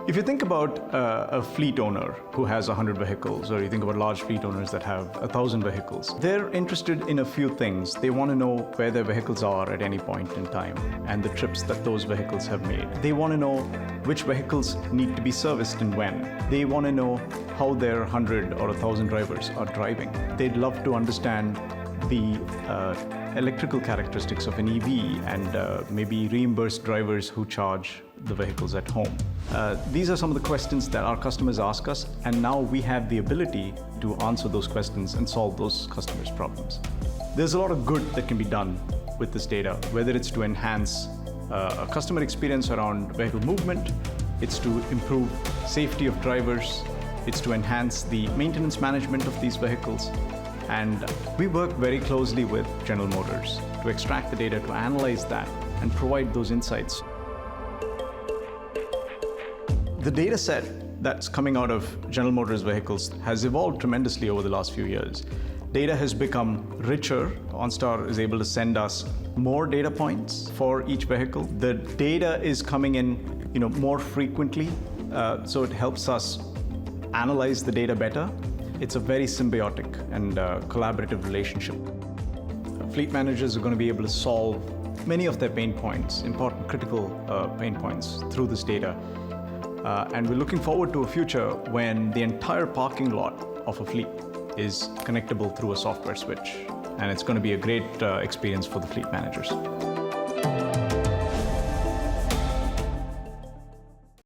If you think about a fleet owner who has 100 vehicles, or you think about large fleet owners that have 1,000 vehicles, they're interested in a few things. They want to know where their vehicles are at any point in time and the trips that those vehicles have made. They want to know which vehicles need to be serviced and when. They want to know how their 100 or 1,000 drivers are driving. They'd love to understand the electrical characteristics of an EV and maybe reimburse drivers who charge the vehicles at home. These are some of the questions that our customers ask us, and now we have the ability to answer those questions and solve those customers' problems. There's a lot of good that can be done with this data, whether it's to enhance a customer experience around vehicle movement, it's to improve safety of drivers, it's to enhance the maintenance management of these vehicles. And we work very closely with General Motors to extract the data, to analyze that, and provide those insights. The data set that's coming out of General Motors vehicles has evolved tremendously over the last few years. Data has become richer. OnStar is able to send us more data points for each vehicle. The data is coming in, more frequently, so it helps us analyze the data better. It's a very symbiotic and collaborative relationship. Fleet managers are going to be able to solve many of their pain points, important critical pain points through this data. And we're looking forward to a future when the entire parking lot of a fleet is connectable through a software switch. And it's going to be a great experience for the fleet managers.